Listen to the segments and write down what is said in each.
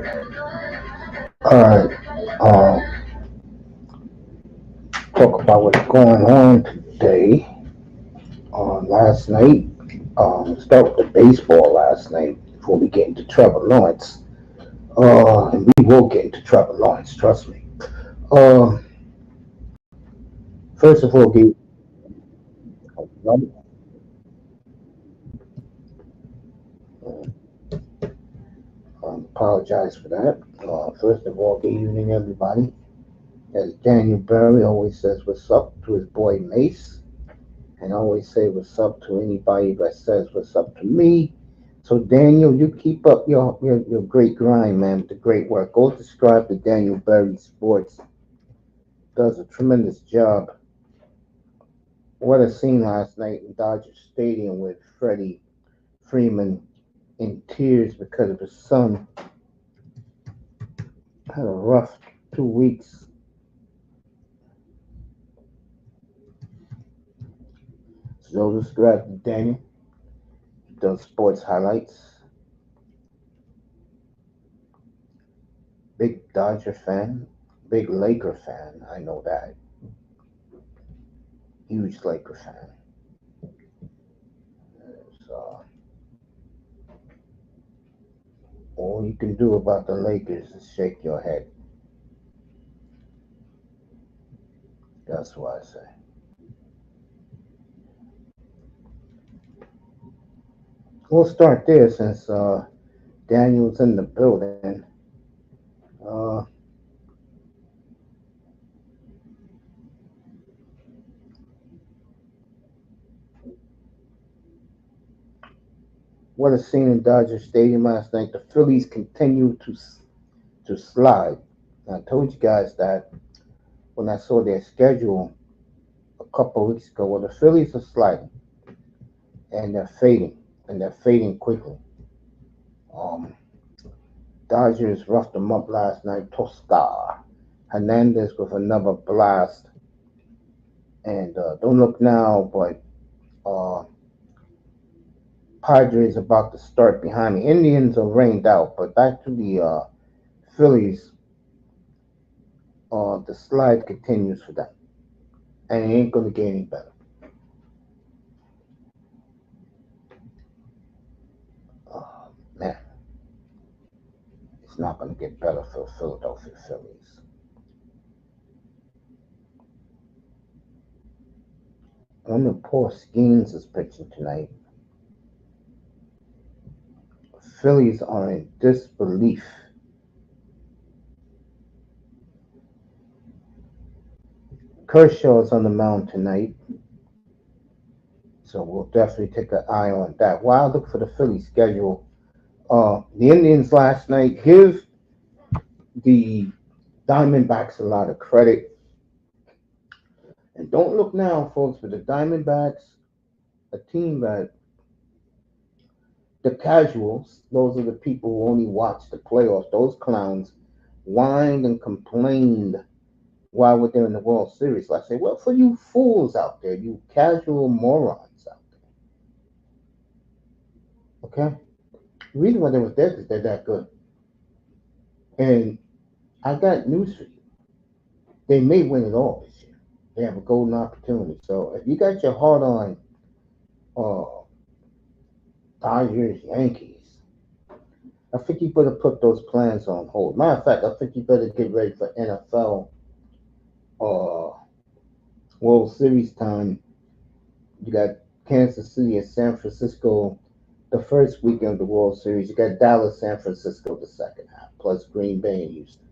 All right. Talk about what's going on today. Last night, start with the baseball last night before we get into Trevor Lawrence. And we will get into Trevor Lawrence, trust me. Uh, First of all, apologize for that. First of all, good evening, everybody. As Daniel Berry always says, what's up to his boy Mace, and I always say what's up to anybody that says what's up to me. So Daniel, you keep up your great grind, man, with the great work. Go subscribe to Daniel Berry Sports. Does a tremendous job. What a scene last night in Dodger Stadium with Freddie Freeman in tears because of his son had a rough 2 weeks. So subscribe to Daniel. He does sports highlights. Big Dodger fan, big Laker fan. I know that. Huge Laker fan. So all you can do about the Lakers is shake your head. That's what I say. We'll start there since Daniel's in the building. Uh, what a scene in Dodger Stadium last night. The Phillies continue to slide. I told you guys that when I saw their schedule a couple of weeks ago. Well, the Phillies are sliding and they're fading, and they're fading quickly. Um, Dodgers roughed them up last night. Tosca Hernandez with another blast, and don't look now, but uh, Padres about to start behind me. Indians are rained out, but back to the Phillies. The slide continues for them, and it ain't gonna get any better. Man, it's not gonna get better for the Philadelphia Phillies. One of poor Skeens is pitching tonight. Phillies are in disbelief. Kershaw's on the mound tonight, so we'll definitely take an eye on that. While I look for the Philly schedule, the Indians last night give the Diamondbacks a lot of credit. And don't look now, folks, but the Diamondbacks, a team that the casuals, those are the people who only watch the playoffs, those clowns, whined and complained while they're in the World Series. I say, well, for you fools out there, you casual morons out there, okay? The reason why they was there is they're that good. And I got news for you. They may win it all this year. They have a golden opportunity. So if you got your heart on uh, Dodgers, Yankees, I think you better put those plans on hold. Matter of fact, I think you better get ready for NFL uh, World Series time. You got Kansas City and San Francisco the first weekend of the World Series. You got Dallas, San Francisco the second half, plus Green Bay and Houston.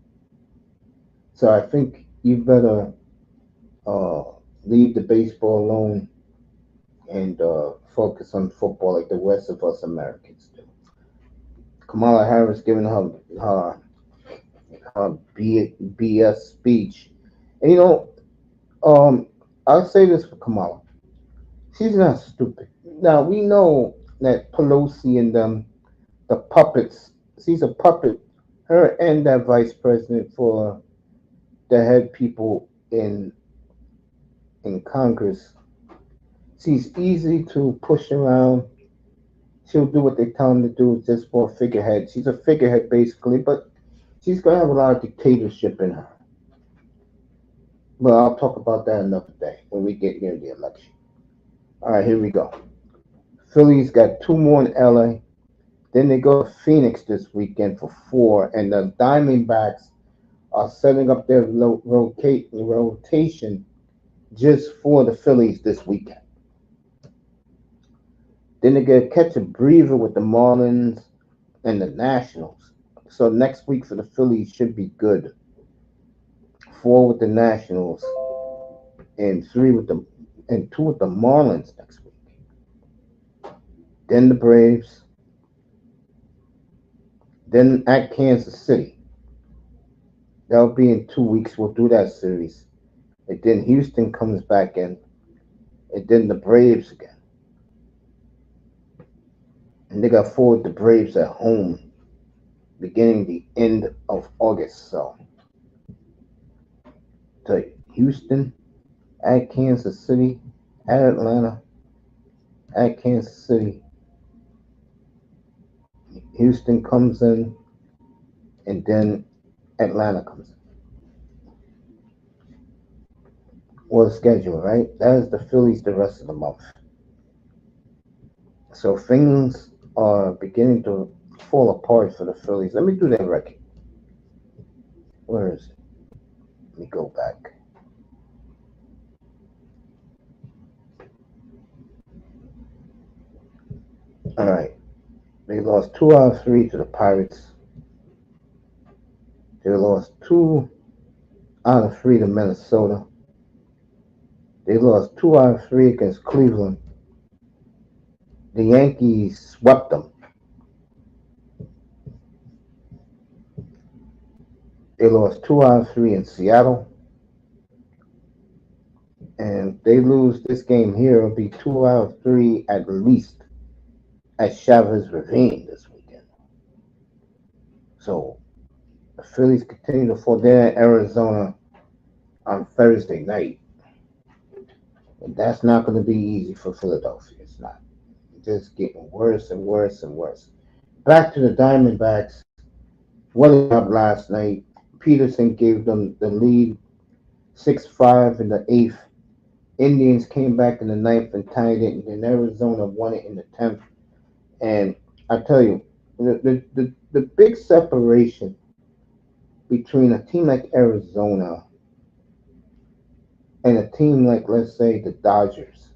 So I think you better uh, leave the baseball alone and focus on football like the rest of us Americans do. Kamala Harris giving her BS speech. And I'll say this for Kamala. She's not stupid. Now, we know that Pelosi and the puppets, she's a puppet, her and that vice president for the head people in Congress. She's easy to push around. She'll do what they tell him to do just for a figurehead. She's a figurehead basically, but She's gonna have a lot of dictatorship in her. But I'll talk about that another day when we get near the election. All right, here we go. Phillies got two more in LA. Then they go to Phoenix this weekend for four, and the Diamondbacks are setting up their rotation just for the Phillies this weekend. Then they get catch a breather with the Marlins and the Nationals. So next week for the Phillies should be good. Four with the Nationals and three with the and two with the Marlins next week. Then the Braves. Then at Kansas City. That'll be in 2 weeks. We'll do that series. And then Houston comes back in. And then the Braves again. And they got four with the Braves at home beginning the end of August. So to Houston, at Kansas City, at Atlanta, at Kansas City. Houston comes in, and then Atlanta comes in. Well, the schedule, right? That is the Phillies the rest of the month. So things are beginning to fall apart for the Phillies. Let me do that record. Where is it? Let me go back. All right. They lost 2 out of 3 to the Pirates. They lost 2 out of 3 to Minnesota. They lost 2 out of 3 against Cleveland. The Yankees swept them. They lost 2 out of 3 in Seattle. And they lose this game here, it'll be 2 out of 3 at least at Chavez Ravine this weekend. So the Phillies continue to fall down in Arizona on Thursday night. And that's not going to be easy for Philadelphia. It's not. It's just getting worse and worse and worse. Back to the Diamondbacks. What a job last night. Peterson gave them the lead 6-5 in the eighth. Indians came back in the ninth and tied it, and then Arizona won it in the 10th. And I tell you, the big separation between a team like Arizona and a team like, let's say, the Dodgers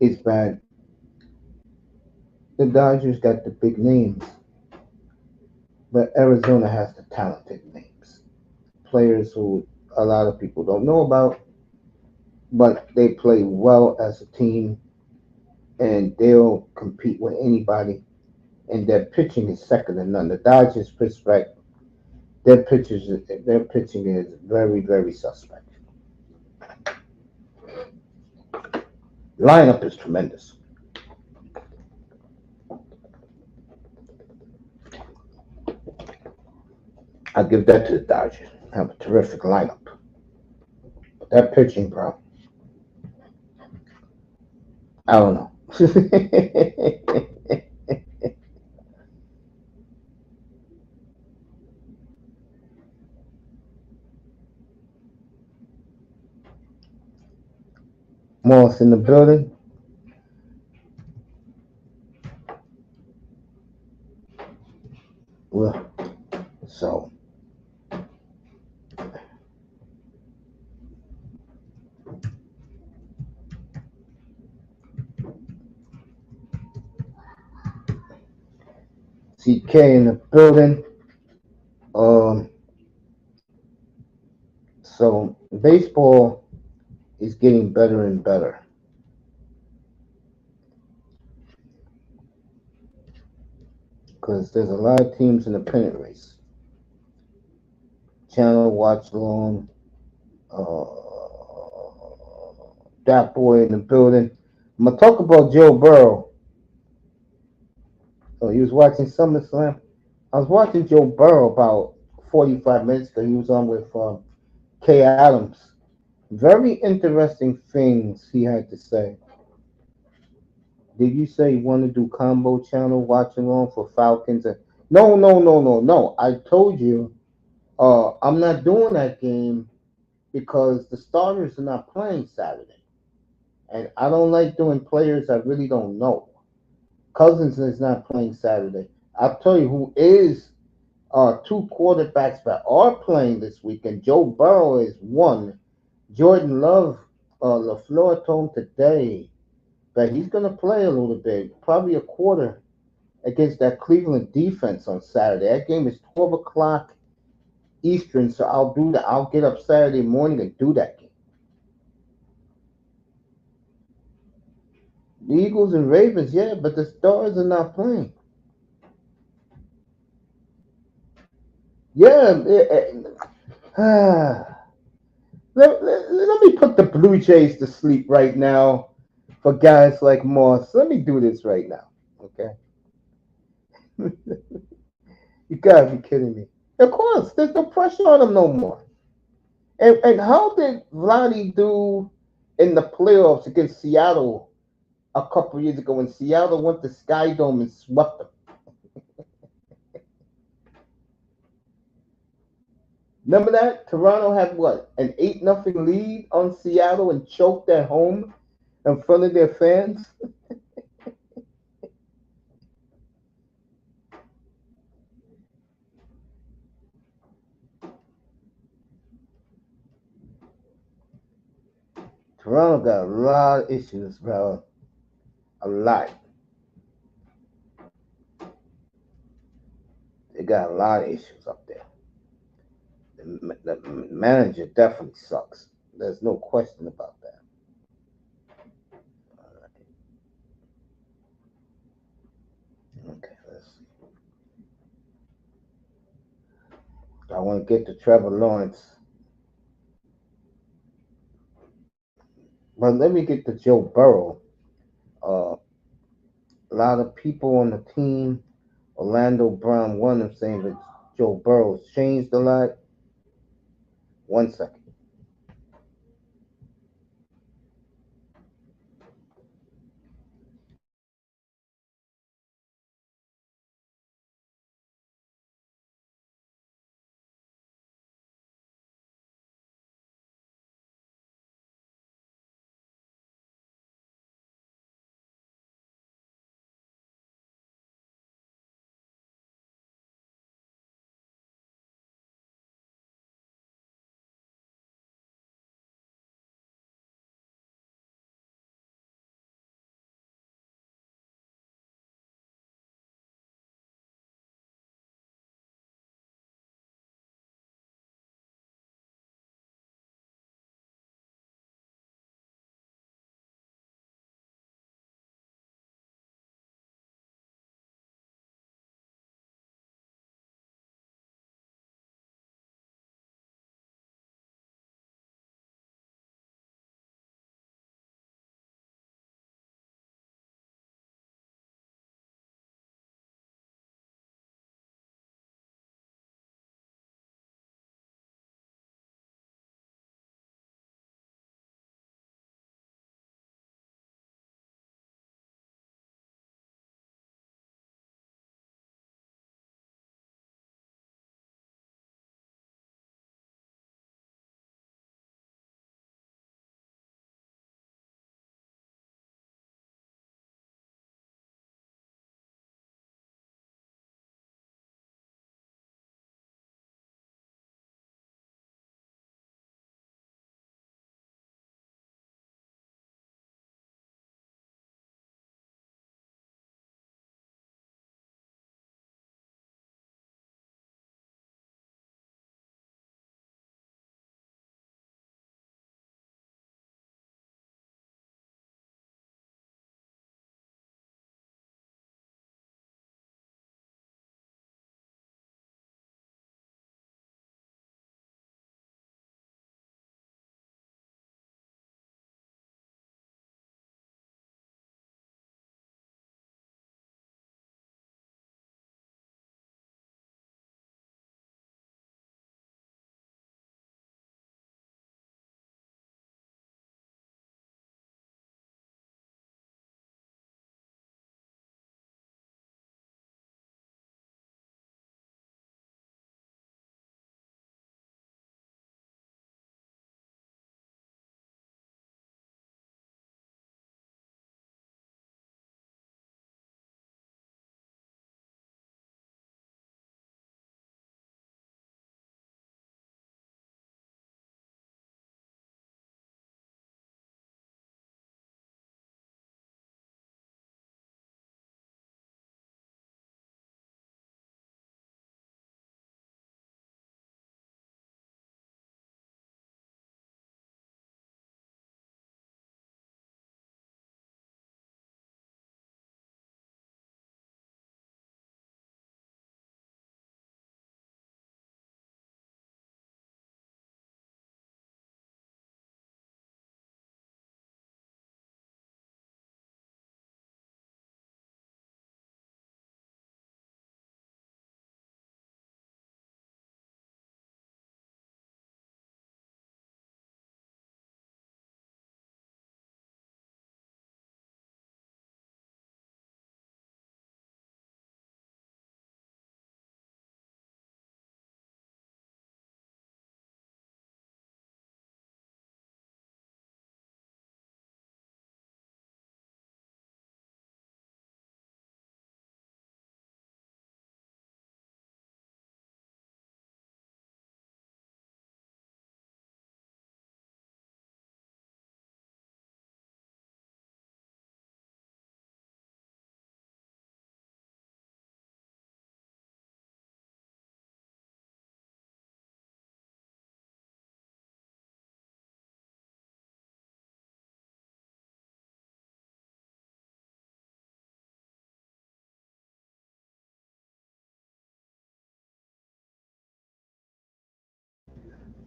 is that the Dodgers got the big names, but Arizona has the talented names. Players who a lot of people don't know about, but they play well as a team and they'll compete with anybody. And their pitching is second to none. The Dodgers pitch back. Their pitching is very, very suspect. Lineup is tremendous. I'll give that to the Dodgers. Have a terrific lineup. But that pitching, bro, I don't know. Moss in the building. Well, so CK in the building. Um, so baseball is getting better and better because there's a lot of teams in the pennant race. Channel watch long. That boy in the building. I'm gonna talk about Joe Burrow. So he was watching SummerSlam. I was watching Joe Burrow about 45 minutes ago. He was on with Kay Adams. Very interesting things he had to say. Did you say you want to do combo channel watching on for Falcons? No, no, no, no, no. I told you, I'm not doing that game because the starters are not playing Saturday, and I don't like doing players I really don't know. Cousins is not playing Saturday. I'll tell you who is two quarterbacks that are playing this weekend. Joe Burrow is one. Jordan Love, LaFleur told him today that he's going to play a little bit, probably a quarter against that Cleveland defense on Saturday. That game is 12 o'clock Eastern, so I'll do that. I'll get up Saturday morning and do that game. The Eagles and Ravens, yeah, but the Stars are not playing. Yeah, let me put the Blue Jays to sleep right now for guys like Moss. Let me do this right now, okay? You gotta be kidding me. Of course, there's no pressure on him no more. And how did Vladdy do in the playoffs against Seattle a couple years ago when Seattle went to Sky Dome and swept them? Remember that? Toronto had what? An 8-0 lead on Seattle and choked at home in front of their fans? Toronto got a lot of issues, bro. A lot. They got a lot of issues up there. The manager definitely sucks. There's no question about that. Okay, let's see. I want to get to Trevor Lawrence, but let me get to Joe Burrow. Uh, a lot of people on the team, Orlando Brown, one of them saying that Joe Burrow's changed a lot. 1 second.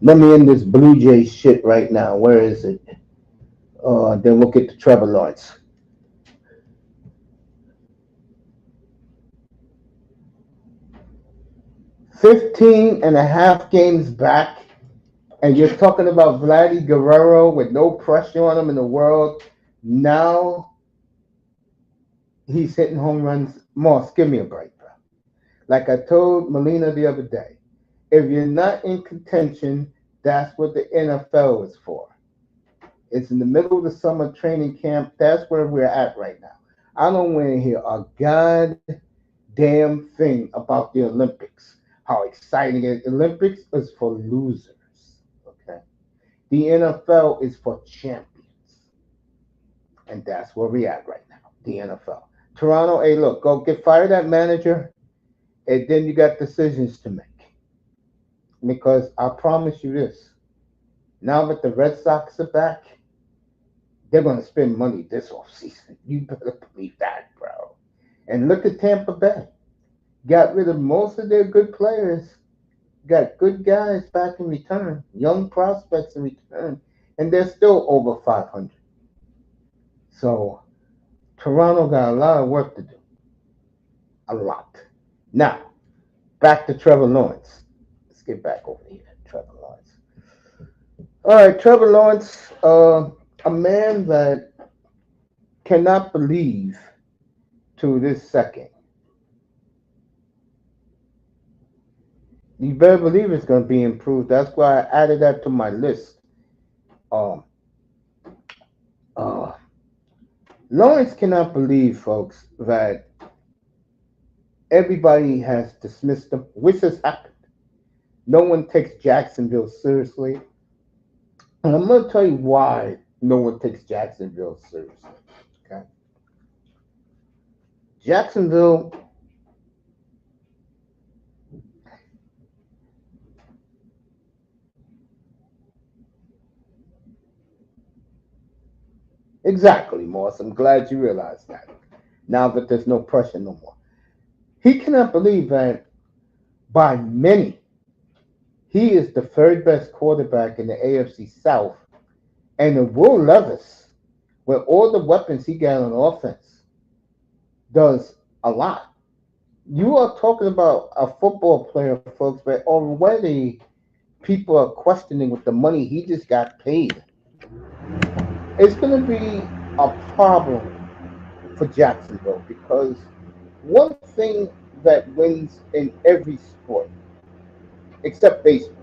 Let me end this Blue Jay shit right now. Where is it? Then we'll get to Trevor Lawrence. 15 and a half games back, and you're talking about Vladdy Guerrero with no pressure on him in the world. Now he's hitting home runs. Moss, give me a break, bro. Like I told Melina the other day, if you're not in contention, that's what the NFL is for. It's in the middle of the summer training camp. That's where we're at right now. I don't want to hear a goddamn thing about the Olympics. How exciting it is. Olympics is for losers. Okay. The NFL is for champions. And that's where we're at right now. The NFL. Toronto, hey, look, go get fired that manager, and then you got decisions to make. Because I promise you this. Now that the Red Sox are back, they're going to spend money this offseason. You better believe that, bro. And look at Tampa Bay. Got rid of most of their good players. Got good guys back in return. Young prospects in return. And they're still over 500. So, Toronto got a lot of work to do. A lot. Now, back to Trevor Lawrence. Let's get back over here. Trevor Lawrence. All right, Trevor Lawrence, a man that cannot believe to this second. You better believe it's going to be improved. That's why I added that to my list. Um, uh, Lawrence cannot believe, folks, that everybody has dismissed him, which has happened. No one takes Jacksonville seriously. And I'm going to tell you why no one takes Jacksonville seriously. Okay? Jacksonville, exactly, Morris. I'm glad you realized that. Now that there's no pressure no more. He cannot believe that by many, he is the third best quarterback in the AFC South. And the Will Levis, with all the weapons he got on offense, does a lot. You are talking about a football player, folks, but already people are questioning with the money he just got paid. It's going to be a problem for Jacksonville because one thing that wins in every sport, except baseball,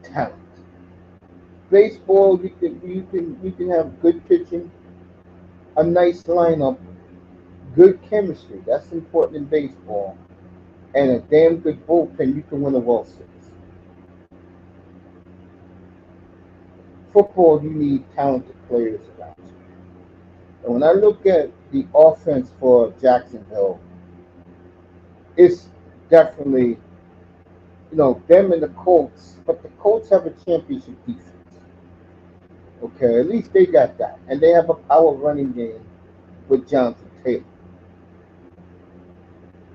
talent. Baseball, you can have good pitching, a nice lineup, good chemistry. That's important in baseball, and a damn good bullpen. You can win a World Series. Football, you need talented players around you. And when I look at the offense for Jacksonville, it's definitely them and the Colts, but the Colts have a championship defense. Okay, at least they got that, and they have a power running game with Jonathan Taylor.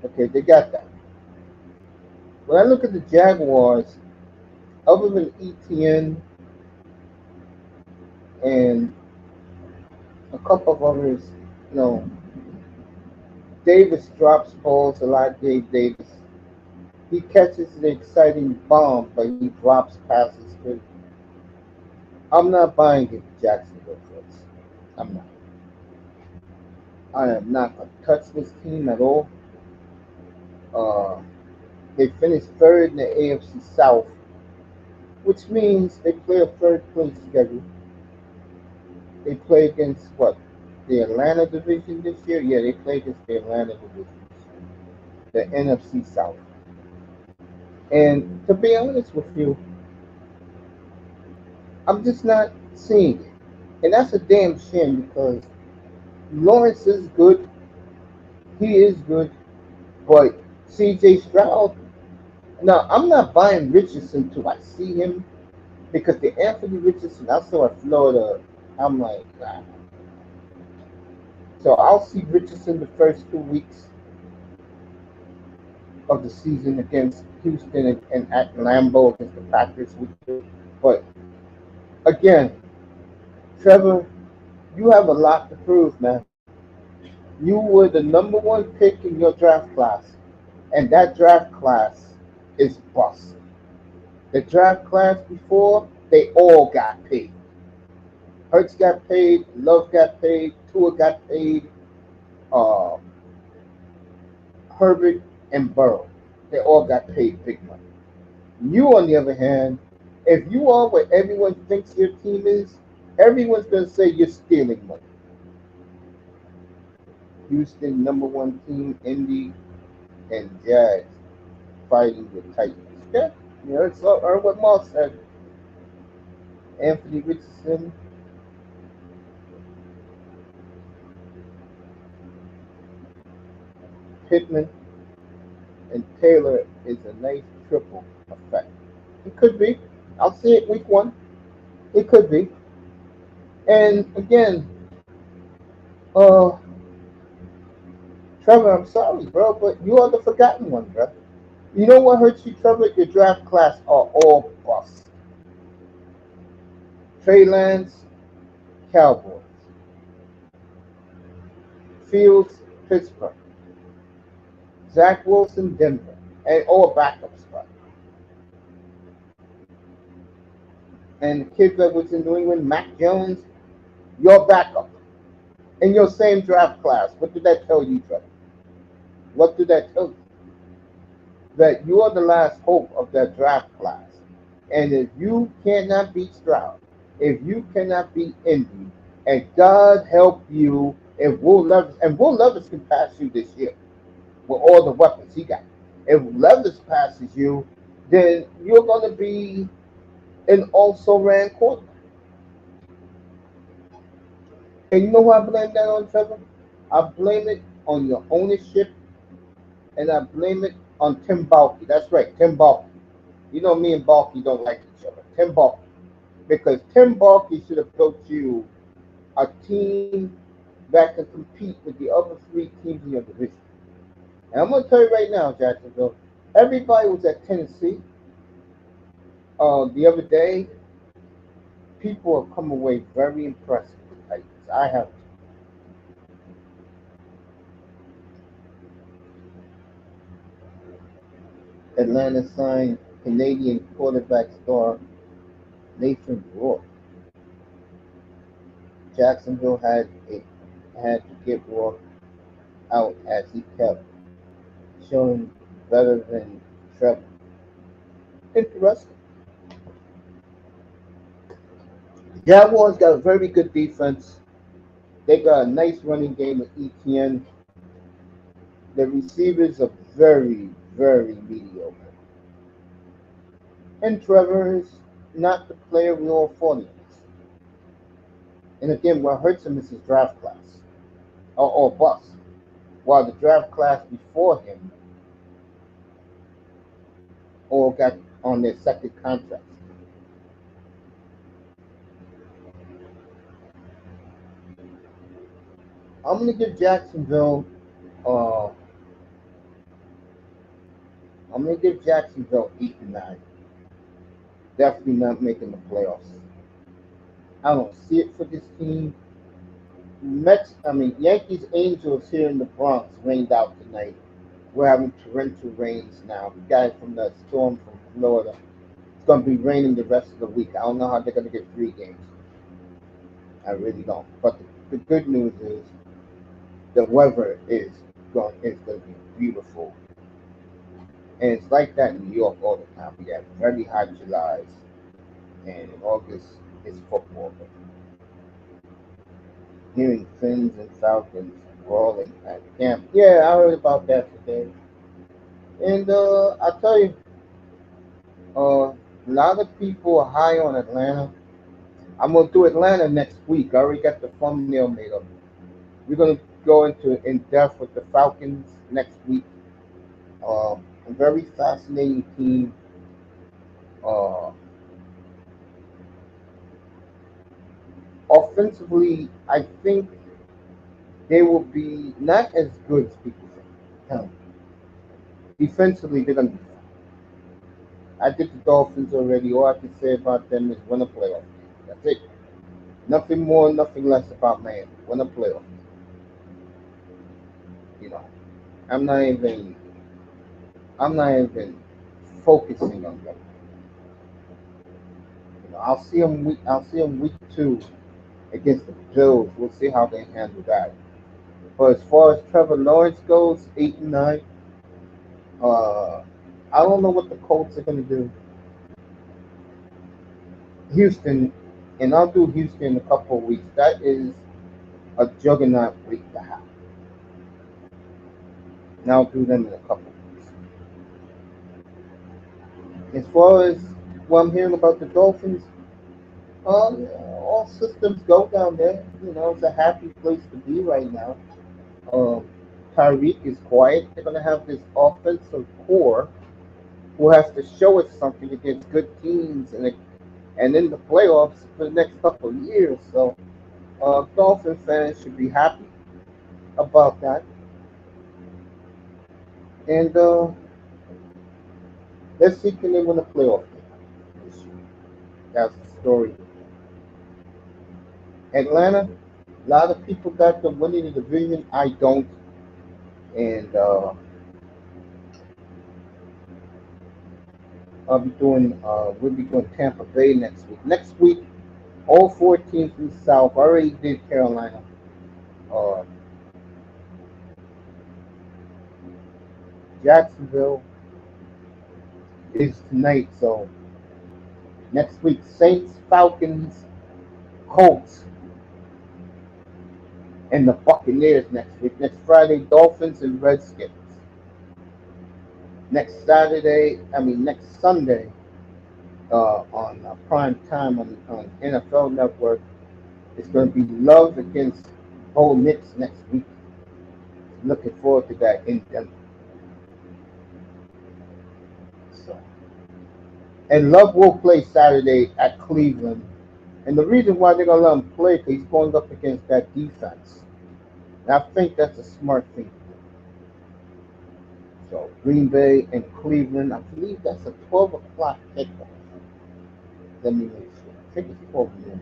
Okay, they got that. When I look at the Jaguars, other than ETN and a couple of others, you know, Davis drops balls a lot. Dave Davis, he catches the exciting bomb, but he drops passes too. I'm not buying it, Jacksonville folks. I'm not. I am not going to touch this team at all. Uh, they finished third in the AFC South, which means they play a third place schedule. They play against what? The Atlanta division this year? Yeah, they play against the Atlanta division this year. The NFC South. And to be honest with you, I'm just not seeing it. And that's a damn shame because Lawrence is good. He is good. But CJ Stroud, now I'm not buying Richardson till I see him because the Anthony Richardson I saw at Florida, I'm like, ah. So I'll see Richardson the first 2 weeks. of the season against Houston and at Lambeau against the Packers week 2. But again, Trevor, you have a lot to prove, man. You were the number one pick in your draft class, and that draft class is bust. The draft class before, they all got paid. Hurts got paid, Love got paid, Tua got paid, uh, Herbert and Burrow. They all got paid big money. You, on the other hand, if you are what everyone thinks your team is, everyone's going to say you're stealing money. Houston, number one team, Indy, and Jags fighting the Titans. Yeah, you heard, heard what Moss said. Anthony Richardson, Pittman, and Taylor is a nice triple effect. It could be. I'll see it week 1. It could be. And again, uh, Trevor, I'm sorry, bro, but you are the forgotten one, bro. You know what hurts you, Trevor? Your draft class are all busts. Trey Lance, Cowboys. Fields, Pittsburgh. Zach Wilson, Denver. And all backups, bro. And the kid that was in New England, Mac Jones, your backup. In your same draft class. What did that tell you, Trevor? What did that tell you? That you are the last hope of that draft class. And if you cannot beat Stroud, if you cannot beat Indy, and God help you if Will Levis, and Will Levis can pass you this year with all the weapons he got. If Levis passes you, then you're going to be an also ran quarterback. And you know who I blame that on, Trevor? I blame it on your ownership, and I blame it on Tim Balky. That's right, Tim Balky. You know me and Balky don't like each other. Tim Balky. Because Tim Balky should have built you a team that can compete with the other 3 teams in your division. And I'm going to tell you right now, Jacksonville, everybody was at Tennessee the other day. People have come away very impressed with the Titans. I have. Atlanta signed Canadian quarterback star Nathan Rourke. Jacksonville had to get Rourke out as he kept showing better than Trevor. Interesting. Jaguars got a very good defense. They got a nice running game with ETN. The receivers are very, very mediocre. And Trevor is not the player we all thought he is. And again, what hurts him is his draft class, or bust. While the draft class before him all got on their second contracts. I'm gonna give Jacksonville. Uh, I'm gonna give Jacksonville 8 and 9. Definitely not making the playoffs. I don't see it for this team. Yankees Angels here in the Bronx rained out tonight. We're having torrential rains now. The guy from the storm from Florida. It's gonna be raining the rest of the week. I don't know how they're gonna get 3 games. I really don't. But the good news is the weather is going to be beautiful, and it's like that in New York all the time. We have very hot Julys, and in August it's football. Hearing Finns and Falcons brawling at camp. Yeah, I heard about that today. And I tell you, a lot of people are high on Atlanta. I'm gonna do Atlanta next week. I already got the thumbnail made up. We're gonna go into in depth with the Falcons next week. A very fascinating team. Uh, Offensively, I think they will be not as good as people think. defensively, they're going to be fine. I did the Dolphins already. All I can say about them is win a playoff game. That's it. Nothing more, nothing less about Miami. Win a playoff game. You know, I'm not even, I'm not even focusing on them. You know, I'll see them week 2 against the Bills. We'll see how they handle that. But as far as Trevor Lawrence goes, 8-9. Uh, I don't know what the Colts are going to do. Houston, and I'll do Houston in a couple of weeks. That is a juggernaut week to have. And I'll do them in a couple of weeks. As far as what I'm hearing about the Dolphins, all systems go down there. You know, it's a happy place to be right now. Um, Tyreek is quiet. They're going to have this offensive core who has to show us something against good teams and in the playoffs for the next couple of years. So, Dolphin fans should be happy about that. And let's see can they win a playoff game this year. That's the story. Atlanta, a lot of people got them winning the division. I don't. And we'll be doing Tampa Bay next week. Next week, all 4 teams in the South. I already did Carolina. Uh, Jacksonville is tonight. So next week, Saints, Falcons, Colts, and the Buccaneers next week. Next Friday, Dolphins and Redskins. Next Sunday, on prime time on NFL Network, it's going to be Love against Bo Nix next week. Looking forward to that in Denver. So, and Love will play Saturday at Cleveland. And the reason why they're going to let him play is he's going up against that defense. And I think that's a smart thing to do. So, Green Bay and Cleveland, I believe that's a 12 o'clock kickoff. Let me make sure. I think it's 12 noon.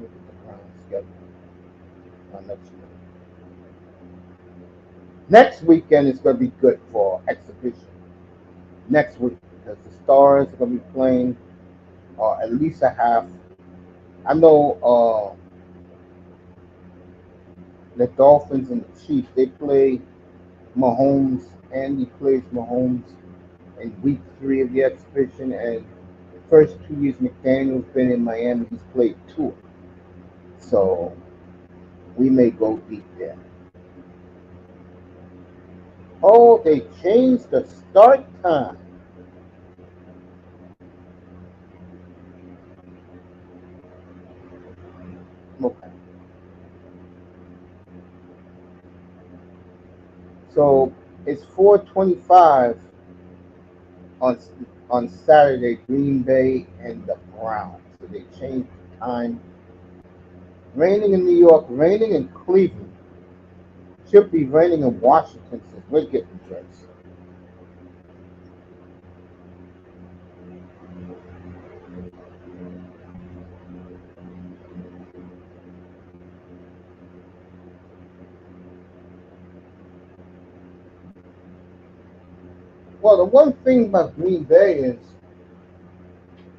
Look at the Browns schedule. Next weekend is going to be good for exhibition. Next week, because the Stars are going to be playing at least a half. I know the Dolphins and the Chiefs, they play Mahomes. Andy plays Mahomes in week 3 of the exhibition. And the first 2 years McDaniel's been in Miami, he's played 2. So we may go deep there. Oh, they changed the start time. Okay. So it's 4:25 on on Saturday, Green Bay and the Browns. So they changed the time. Raining in New York, raining in Cleveland. Should be raining in Washington since we're getting dressed. Well, the one thing about Green Bay is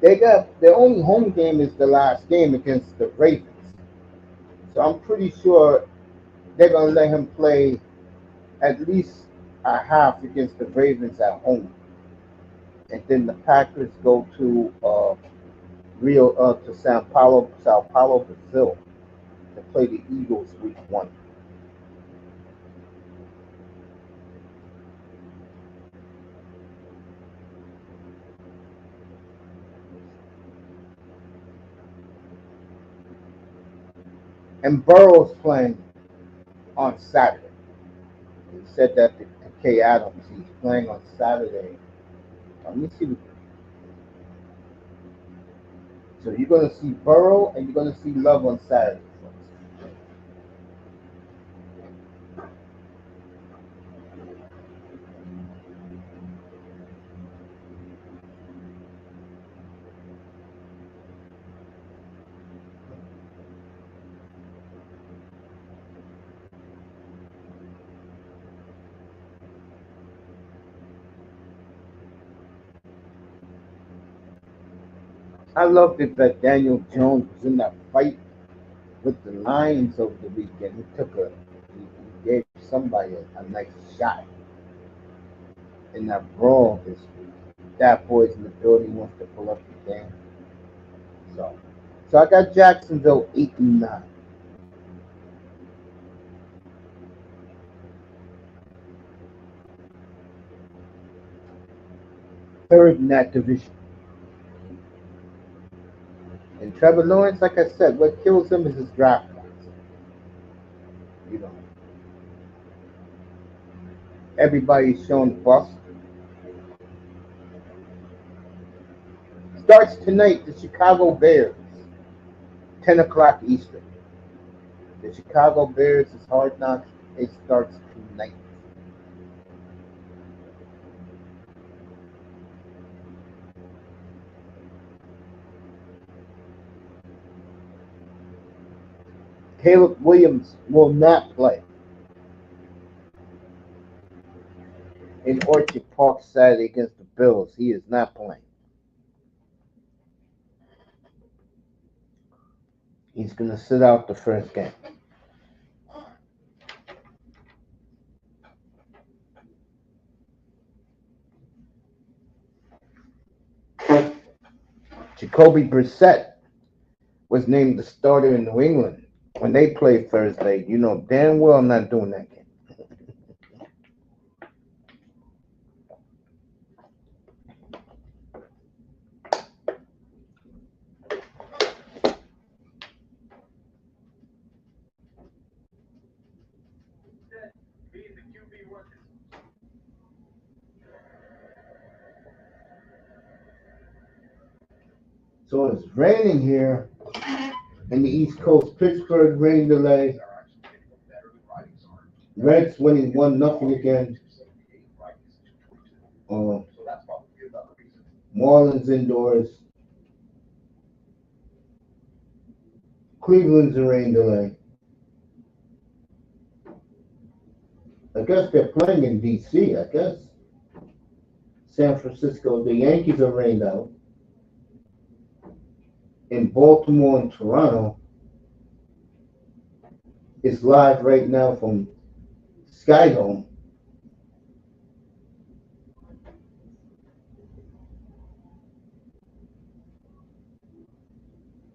they got their only home game is the last game against the Ravens. So I'm pretty sure they're gonna let him play at least a half against the Ravens at home, and then the Packers go to Sao Paulo, Brazil, to play the Eagles week 1. And Burrow's playing on Saturday. He said that to Kay Adams. He's playing on Saturday. Let me see. So you're going to see Burrow and you're going to see Love on Saturday. I loved it that Daniel Jones was in that fight with the Lions over the weekend. He gave somebody a nice shot in that brawl this week. That boy's in the building, wants to pull up the game. So I got Jacksonville 8-9. Third in that division. And Trevor Lawrence, like I said, what kills him is his draft class. You know, everybody's showing bust. Starts tonight, the Chicago Bears, 10 o'clock Eastern. The Chicago Bears is Hard Knocks. It starts tonight. Caleb Williams will not play in Orchard Park Saturday against the Bills. He is not playing. He's going to sit out the first game. Jacoby Brissett was named the starter in New England when they played Thursday. You know damn well I'm not doing that game. So it's raining here in the East Coast. Pittsburgh rain delay. Reds winning 1-0 again. Marlins indoors. Cleveland's a rain delay. I guess they're playing in D.C., I guess. San Francisco, the Yankees are rained out. In Baltimore and Toronto, it's live right now from Sky Dome.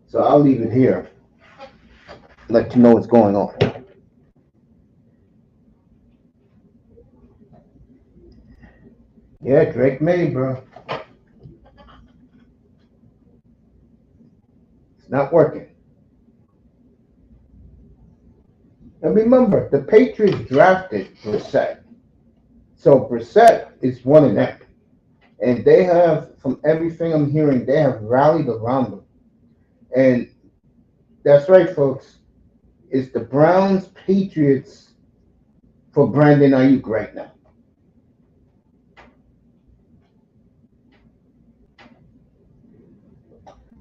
So I'll leave it here. Let you know what's going on. Yeah, Drake May, bro. It's not working. And remember, the Patriots drafted Brissett. So Brissett is 1-0. And they have, from everything I'm hearing, they have rallied around him. And that's right, folks. It's the Browns Patriots for Brandon Ayuk right now.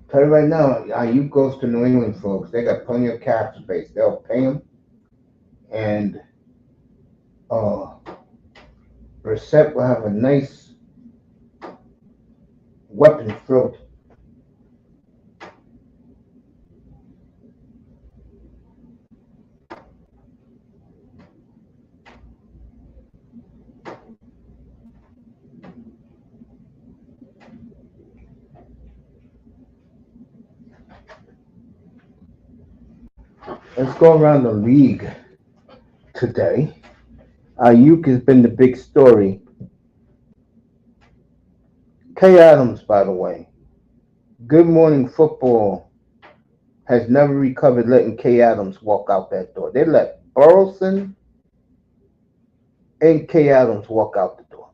Tell you right now, Ayuk goes to New England, folks. They got plenty of cap space. They'll pay him. And Brissett will have a nice weapon throat. Let's go around the league today. Ayuk has been the big story. Kay Adams, by the way. Good Morning Football has never recovered letting Kay Adams walk out that door. They let Burleson and Kay Adams walk out the door.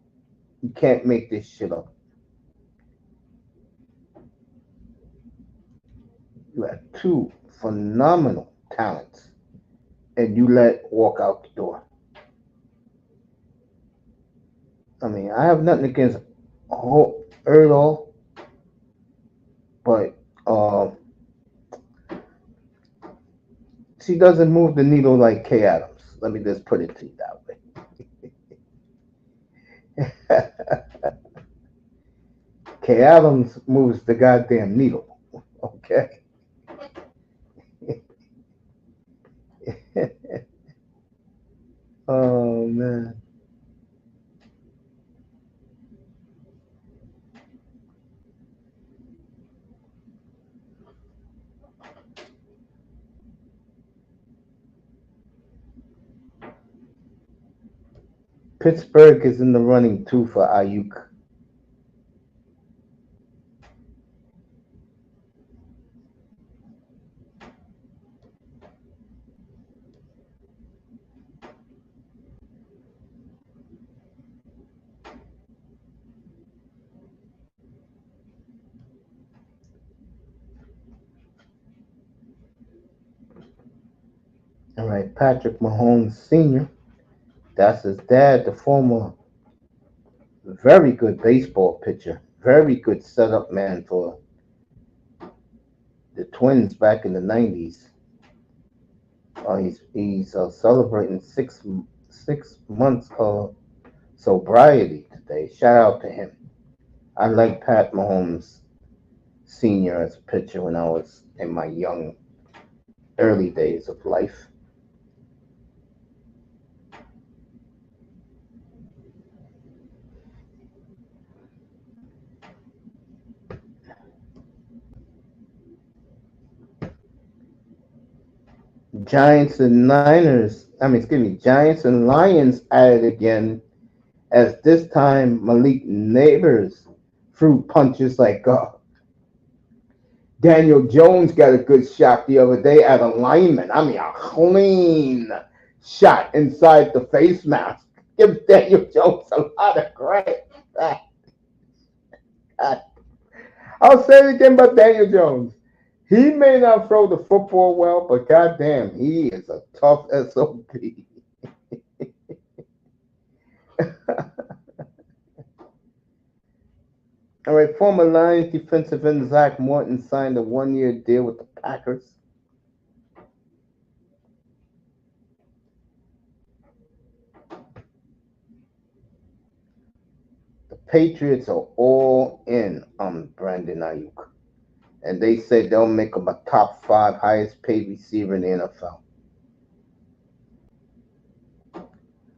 You can't make this shit up. You have two phenomenal talents, and you let walk out the door. I mean, I have nothing against Erdahl, but she doesn't move the needle like Kay Adams. Let me just put it to you that way. Kay Adams moves the goddamn needle. Okay. Oh man. Pittsburgh is in the running too for Ayuk. All right, Patrick Mahomes Sr. That's his dad, the former very good baseball pitcher, very good setup man for the Twins back in the '90s. He's celebrating six months of sobriety today. Shout out to him. I like Pat Mahomes Sr. as a pitcher when I was in my young early days of life. Giants and Niners, Giants and Lions at it again, as this time Malik Neighbors threw punches like Daniel Jones got a good shot the other day at a lineman. I mean, a clean shot inside the face mask. Give Daniel Jones a lot of credit. I'll say it again about Daniel Jones. He may not throw the football well, but goddamn, he is a tough SOB. All right, former Lions defensive end Zach Morton signed a one-year deal with the Packers. The Patriots are all in on Brandon Ayuk, and they said they'll make him a top 5 highest paid receiver in the NFL.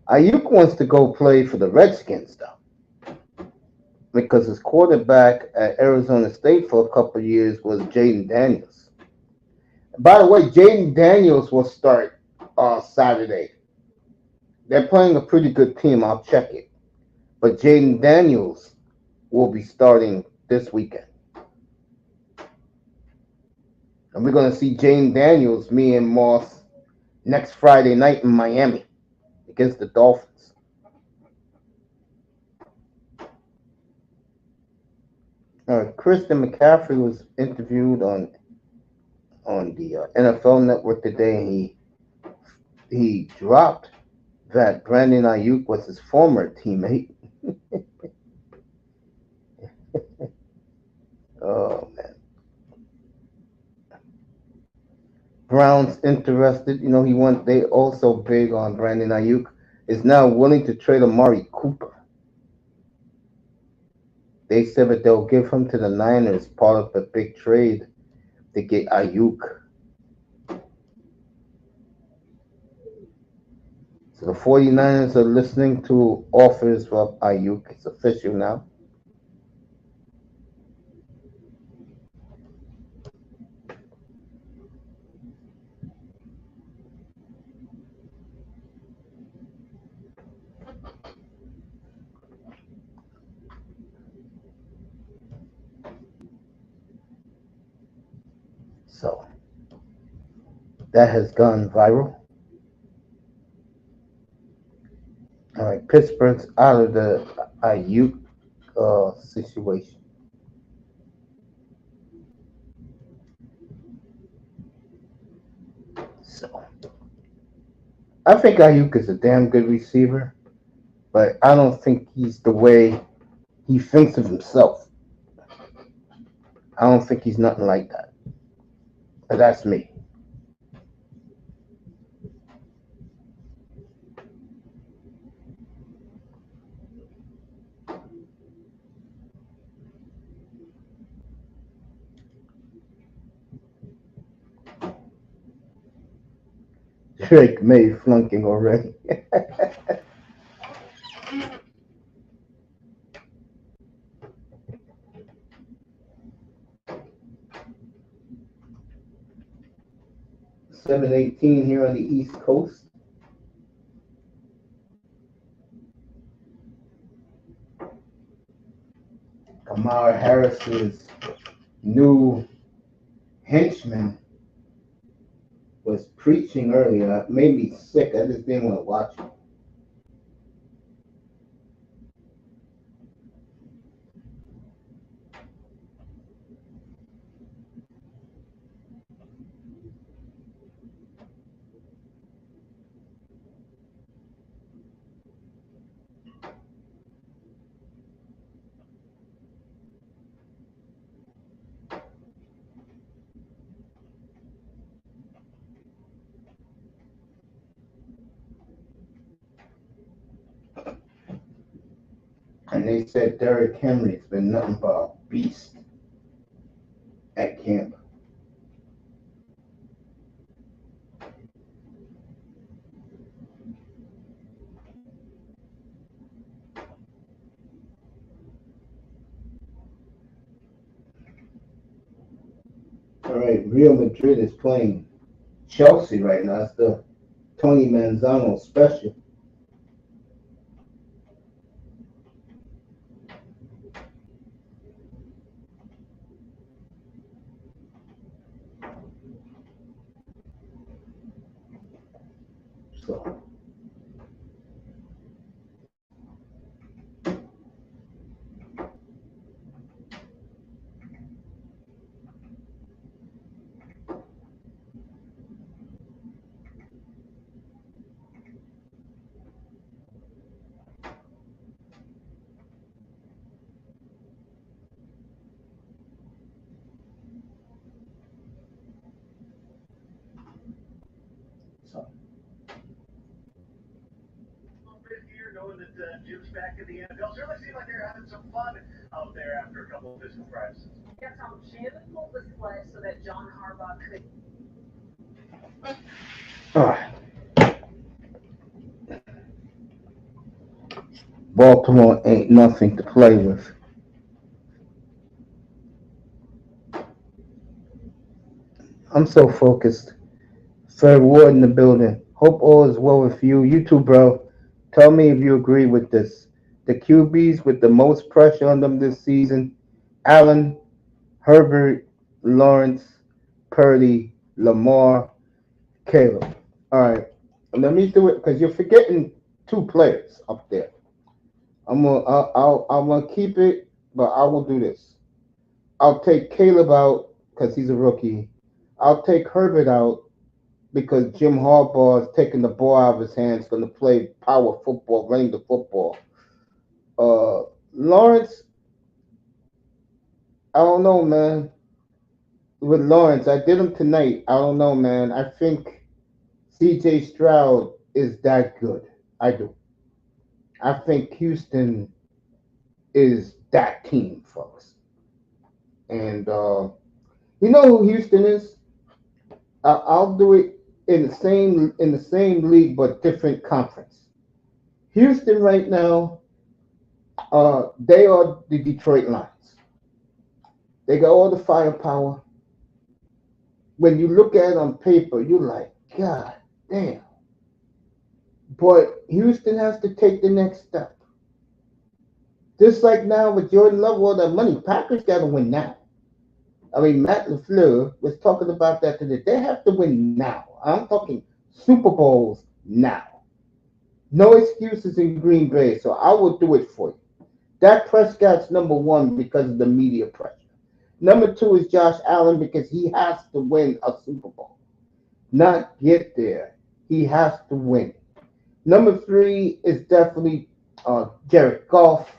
Ayuk wants to go play for the Redskins, though, because his quarterback at Arizona State for a couple of years was Jaden Daniels. By the way, Jaden Daniels will start Saturday. They're playing a pretty good team. I'll check it. But Jaden Daniels will be starting this weekend. And we're going to see Jaden Daniels, me and Moss, next Friday night in Miami against the Dolphins. Christian McCaffrey was interviewed on the NFL Network today, and he dropped that Brandon Ayuk was his former teammate. Oh man. Browns interested. They also big on Brandon Ayuk. Is now willing to trade Amari Cooper. They said that they'll give him to the Niners, part of a big trade to get Ayuk. So the 49ers are listening to offers for Ayuk. It's official now. So that has gone viral. All right, Pittsburgh's out of the Ayuk situation. So I think Ayuk is a damn good receiver, but I don't think he's the way he thinks of himself. I don't think he's nothing like that. But that's me. Drake May flunking already. 7:18 here on the East Coast. Kamala Harris's new henchman was preaching earlier. It made me sick. I just didn't want to watch it. And they said Derrick Henry's been nothing but a beast at camp. All right, Real Madrid is playing Chelsea right now. It's the Tony Manzano special. So, so Here, knowing that Jim's back in the NFL, certainly seemed like they're having some fun out there after a couple of physical practices. Yeah, Tom, Jim pulled the sled so that John Harbaugh could. all right. Baltimore ain't nothing to play with. I'm so focused. Third Ward in the building. Hope all is well with you. You too, bro. Tell me if you agree with this. The QBs with the most pressure on them this season: Allen, Herbert, Lawrence, Purdy, Lamar, Caleb. All right, let me do it because you're forgetting two players up there. I'm gonna keep it, but I will do this. I'll take Caleb out because he's a rookie. I'll take Herbert out because Jim Harbaugh is taking the ball out of his hands, going to play power football, running the football. Lawrence, I don't know, man. With Lawrence, I did him tonight. I don't know, man. I think C.J. Stroud is that good. I do. I think Houston is that team, folks. And you know who Houston is? I'll do it in the same league but different conference. Houston right now, they are the Detroit Lions. They got all the firepower. When you look at it on paper, you're like, God damn. But Houston has to take the next step. Just like now with Jordan Love, all that money, Packers got to win now. I mean, Matt LaFleur was talking about that today. They have to win now. I'm talking Super Bowls now. No excuses in Green Bay, so I will do it for you. Dak Prescott's number one because of the media pressure. Number two is Josh Allen because he has to win a Super Bowl, not get there. He has to win. Number three is definitely Jared Goff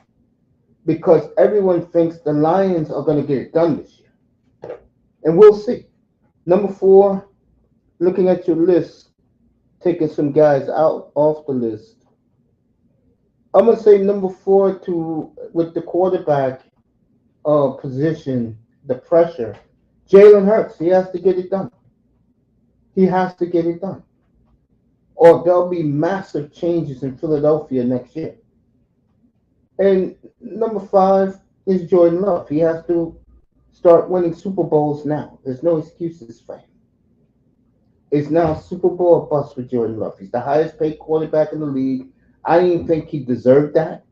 because everyone thinks the Lions are going to get it done this year, and we'll see. Number four, looking at your list, taking some guys out off the list. I'm gonna say number four to with the quarterback position, the pressure. Jalen Hurts, he has to get it done. He has to get it done, or there'll be massive changes in Philadelphia next year. And number five is Jordan Love. He has to start winning Super Bowls now. There's no excuses for him. It's now Super Bowl or bust for Jordan Love. He's the highest paid quarterback in the league. I didn't think he deserved that.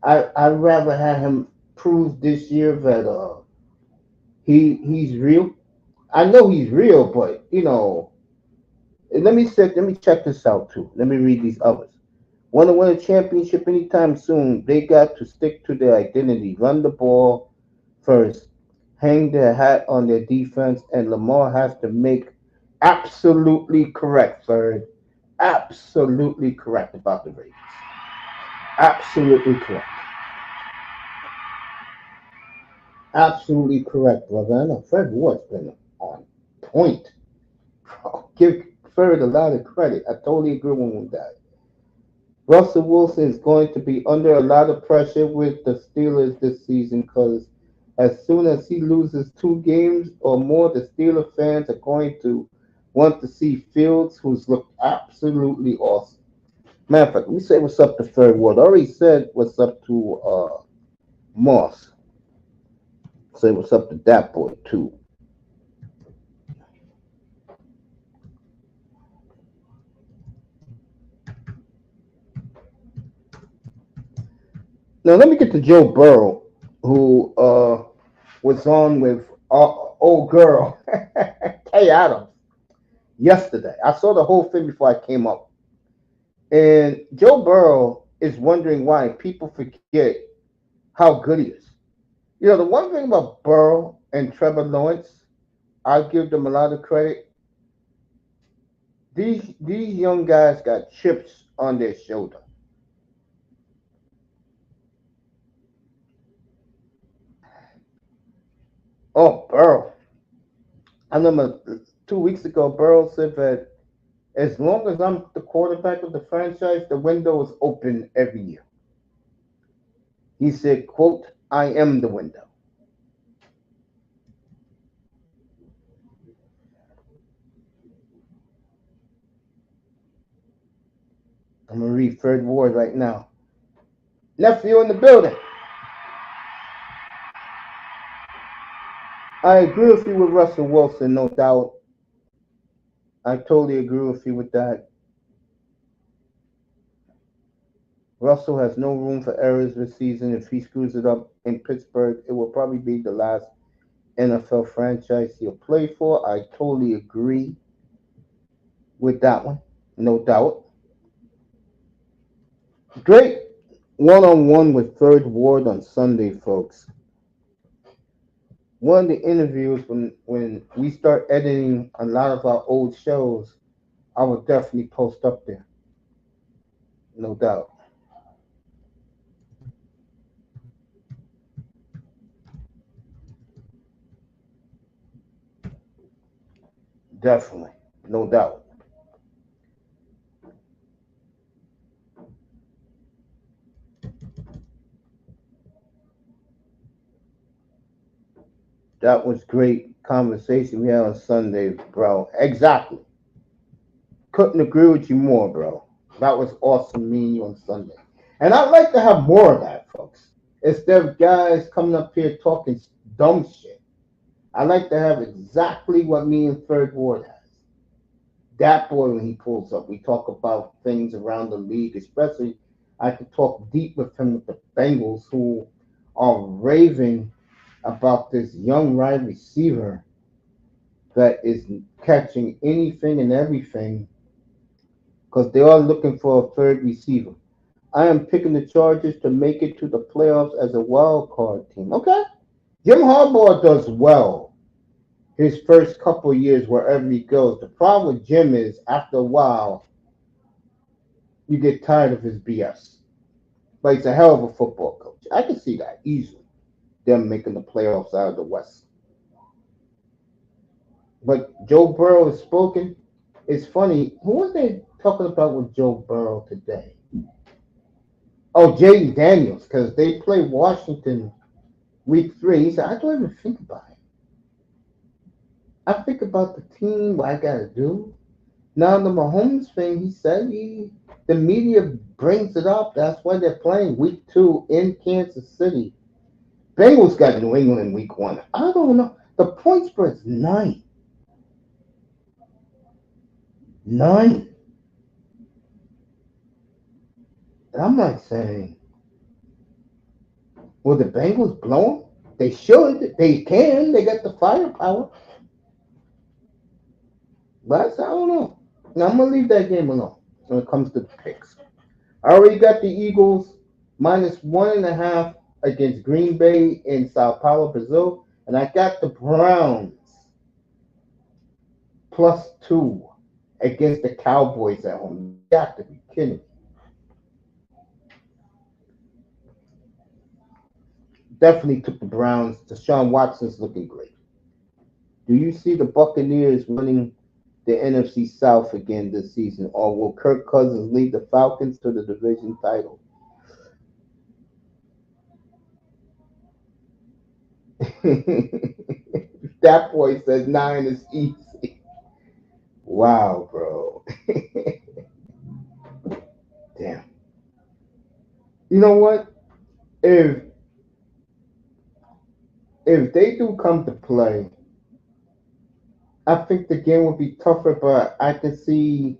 I'd rather have him prove this year that he's real. I know he's real, but let me check this out too. Let me read these others. Want to win a championship anytime soon? They got to stick to their identity, run the ball first, hang their hat on their defense, and Lamar has to make absolutely correct, third. Absolutely correct about the Ravens. Absolutely correct. Absolutely correct, brother. I know Fred Ward's been on point. Give Fred a lot of credit. I totally agree with him with that. Russell Wilson is going to be under a lot of pressure with the Steelers this season because as soon as he loses two games or more, the Steeler fans are going to want to see Fields, who's looked absolutely awesome. Matter of fact, let me say what's up to Third Ward. I already said what's up to Moss. Say what's up to that boy too. Now let me get to Joe Burrow, who was on with old girl Kay Adams yesterday. I saw the whole thing before I came up, and Joe Burrow is wondering why people forget how good he is. The one thing about Burrow and Trevor Lawrence, I give them a lot of credit. These young guys got chips on their shoulder. Oh, Burrow. I remember 2 weeks ago, Burrow said that as long as I'm the quarterback of the franchise, the window is open every year. He said, quote, I am the window. I'm going to read Third Ward right now. Nephew in the building. I agree with you with Russell Wilson, no doubt. I totally agree with you with that. Russell has no room for errors this season. If he screws it up in Pittsburgh, it will probably be the last NFL franchise he'll play for. I totally agree with that one, no doubt. Great one-on-one with Third Ward on Sunday, folks. One of the interviews when we start editing a lot of our old shows, I will definitely post up there, no doubt. Definitely, no doubt. That was great conversation we had on Sunday, bro. Exactly. Couldn't agree with you more, bro. That was awesome meeting you on Sunday. And I'd like to have more of that, folks. Instead of guys coming up here talking dumb shit, I like to have exactly what me and Third Ward has. That boy, when he pulls up, we talk about things around the league, especially I could talk deep with him with the Bengals who are raving about this young wide receiver that is catching anything and everything because they are looking for a third receiver. I am picking the Chargers to make it to the playoffs as a wild card team. Okay. Jim Harbaugh does well his first couple of years wherever he goes. The problem with Jim is after a while, you get tired of his BS. But he's a hell of a football coach. I can see that easily. Them making the playoffs out of the West. But Joe Burrow has spoken. It's funny. Who was they talking about with Joe Burrow today? Oh, Jaden Daniels, because they play Washington week 3. He said, I don't even think about it. I think about the team, what I got to do. Now, the Mahomes thing, he said the media brings it up. That's why they're playing week 2 in Kansas City. Bengals got New England week 1. I don't know. The point spread's 9. 9. And I'm like saying, will the Bengals blow them? They should. They can. They got the firepower. But I don't know. Now, I'm going to leave that game alone when it comes to the picks. I already got the Eagles minus 1.5 against Green Bay in Sao Paulo, Brazil. And I got the Browns plus 2 against the Cowboys at home. You got to be kidding me. Definitely took the Browns. Deshaun Watson's looking great. Do you see the Buccaneers winning the NFC South again this season, or will Kirk Cousins lead the Falcons to the division title? That boy says 9 is easy. Wow, bro. Damn. You know what? If if they do come to play, I think the game will be tougher, but I can see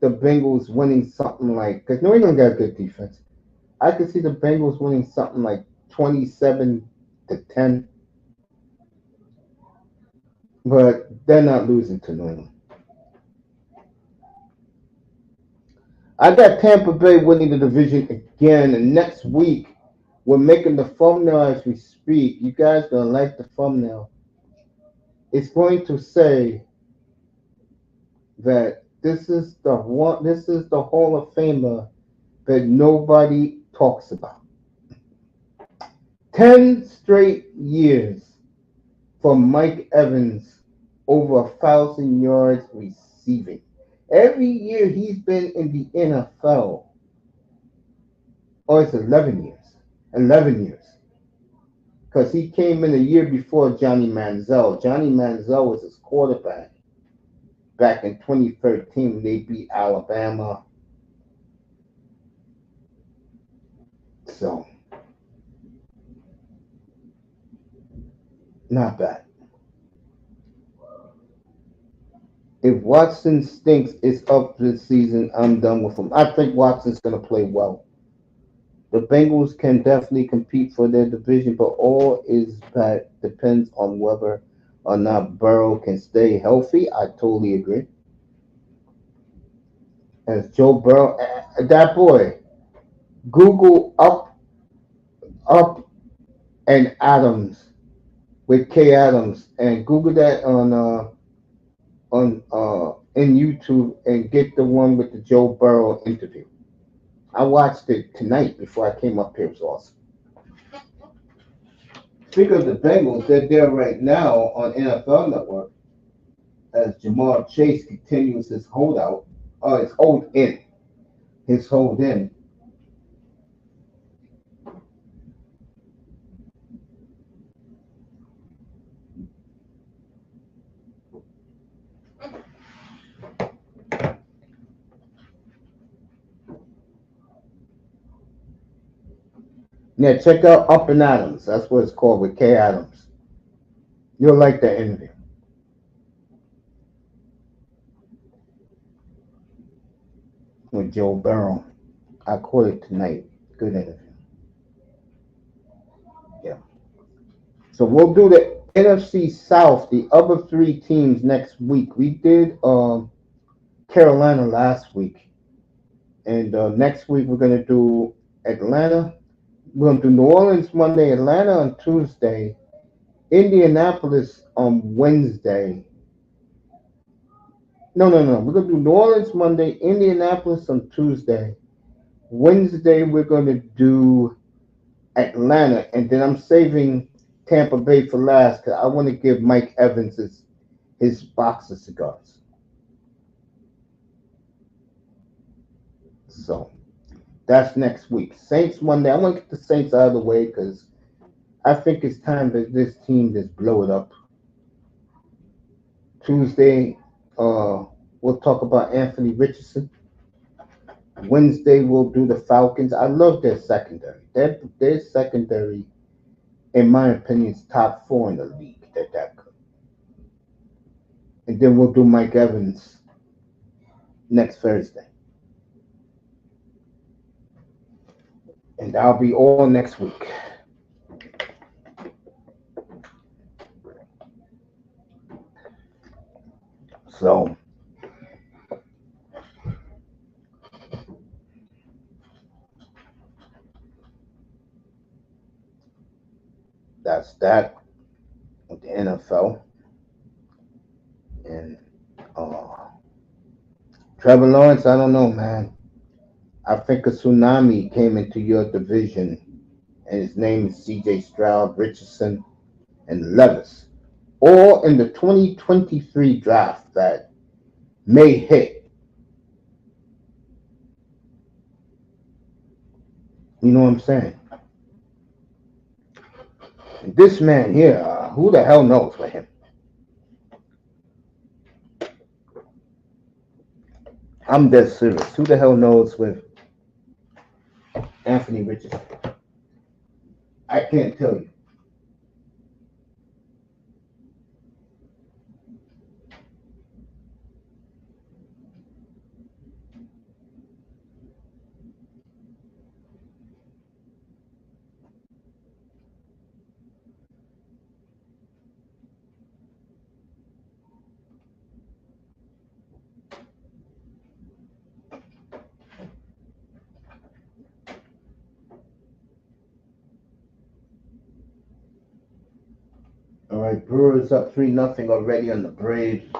the Bengals winning something like because New England got a good defense. I can see the Bengals winning something like 27-10, but they're not losing to New England. I got Tampa Bay winning the division again, and next week we're making the thumbnail as we speak. You guys gonna like the thumbnail. It's going to say that this is the one. This is the Hall of Famer that nobody talks about. 10 straight years for Mike Evans over 1,000 yards receiving. Every year he's been in the NFL, or it's 11 years. 11 years. Because he came in a year before Johnny Manziel. Johnny Manziel was his quarterback back in 2013. They beat Alabama. So, not bad. If Watson stinks, it's up this season. I'm done with him. I think Watson's going to play well. The Bengals can definitely compete for their division, but all is that depends on whether or not Burrow can stay healthy. I totally agree. As Joe Burrow, that boy, Google up and Adams with K Adams, and Google that on in YouTube and get the one with the Joe Burrow interview. I watched it tonight before I came up here. It was awesome. Speaking of the Bengals, they're there right now on NFL Network as Jamar Chase continues his holdout, his hold in. Yeah, check out Up and Adams. That's what it's called with K Adams. You'll like the interview with Joe Burrow. I caught it tonight. Good interview. Yeah. So we'll do the NFC South, the other three teams next week. We did Carolina last week, and next week we're gonna do Atlanta. We're gonna do New Orleans Monday, Atlanta on Tuesday, Indianapolis on Wednesday. No, no, no. We're gonna do New Orleans Monday, Indianapolis on Tuesday. Wednesday we're gonna do Atlanta, and then I'm saving Tampa Bay for last because I want to give Mike Evans his box of cigars. So that's next week. Saints Monday. I want to get the Saints out of the way because I think it's time that this team just blow it up. Tuesday, we'll talk about Anthony Richardson. Wednesday, we'll do the Falcons. I love their secondary. Their secondary, in my opinion, is top four in the league. They're that good. And then we'll do Mike Evans next Thursday. And that'll be all next week. So that's that with the NFL. And Trevor Lawrence, I don't know, man. I think a tsunami came into your division, and his name is C.J. Stroud, Richardson, and Levis, all in the 2023 draft that may hit. You know what I'm saying? And this man here, who the hell knows with him? I'm dead serious. Who the hell knows with Anthony Richardson? I can't tell you. All right, Brewers up 3-0 already on the Braves.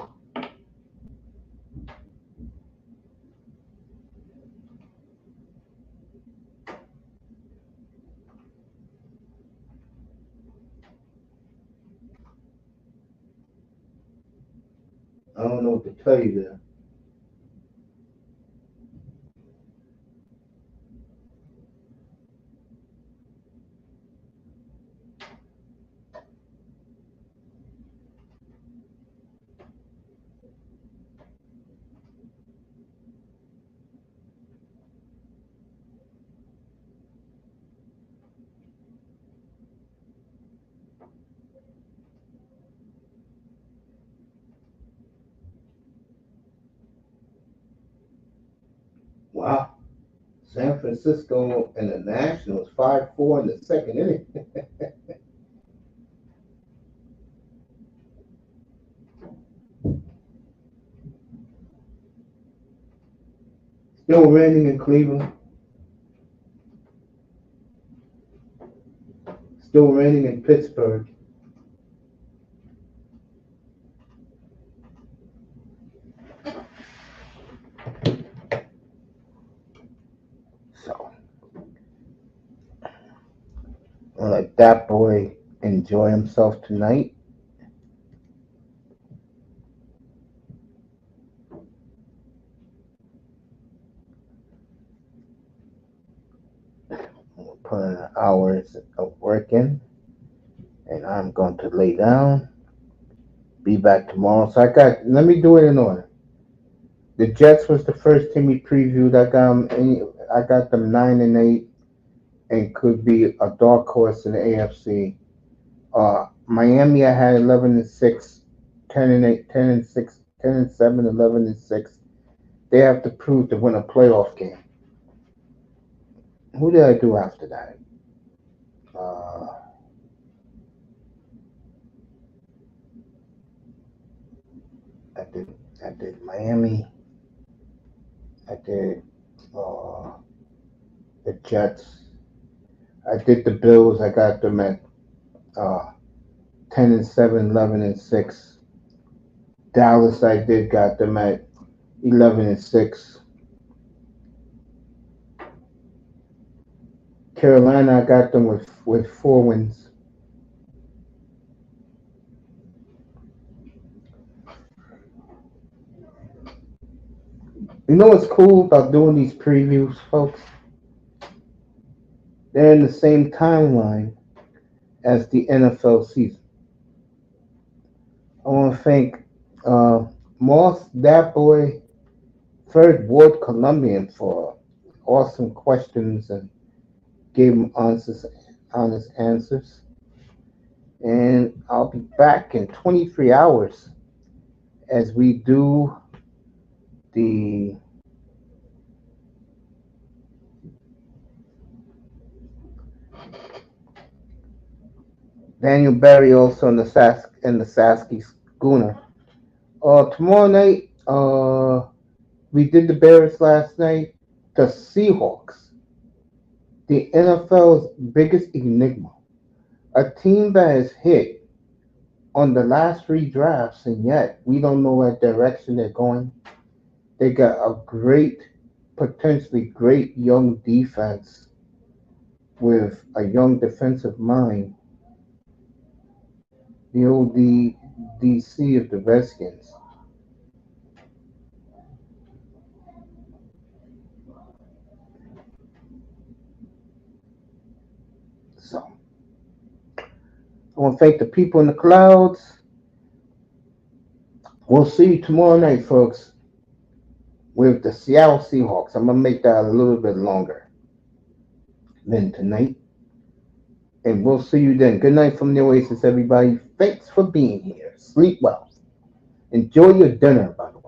I don't know what to tell you there. Wow. San Francisco and the Nationals 5-4 in the second inning. Still raining in Cleveland. Still raining in Pittsburgh. So, I'll let that boy enjoy himself tonight. We'll put in hours of working, and I'm going to lay down. Be back tomorrow. So let me do it in order. The Jets was the first team we previewed. I got them 9-8, and could be a dark horse in the AFC. Miami, I had 11-6, 10-8, 10-6, 10-7, 11-6. They have to prove to win a playoff game. Who did I do after that? I did Miami. I did uh, the Jets. I did the Bills. I got them at uh, 10-7, 11-6. Dallas, I did got them at 11-6. Carolina, I got them with 4 wins. You know what's cool about doing these previews, folks? They're in the same timeline as the NFL season. I want to thank uh, Moss, that boy, Third Ward Colombian for awesome questions and gave him honest answers. And I'll be back in 23 hours as we do the Daniel Barry also in the Sasky Schooner. Tomorrow night, we did the Bears last night. The Seahawks, the NFL's biggest enigma, a team that has hit on the last 3 drafts, and yet we don't know what direction they're going. They got a potentially great young defense with a young defensive mind. The old DC of the Redskins. So I want to thank the people in the clouds. We'll see you tomorrow night, folks, with the Seattle Seahawks. I'm gonna make that a little bit longer than tonight. And we'll see you then. Good night from the Oasis, everybody. Thanks for being here. Sleep well. Enjoy your dinner, by the way.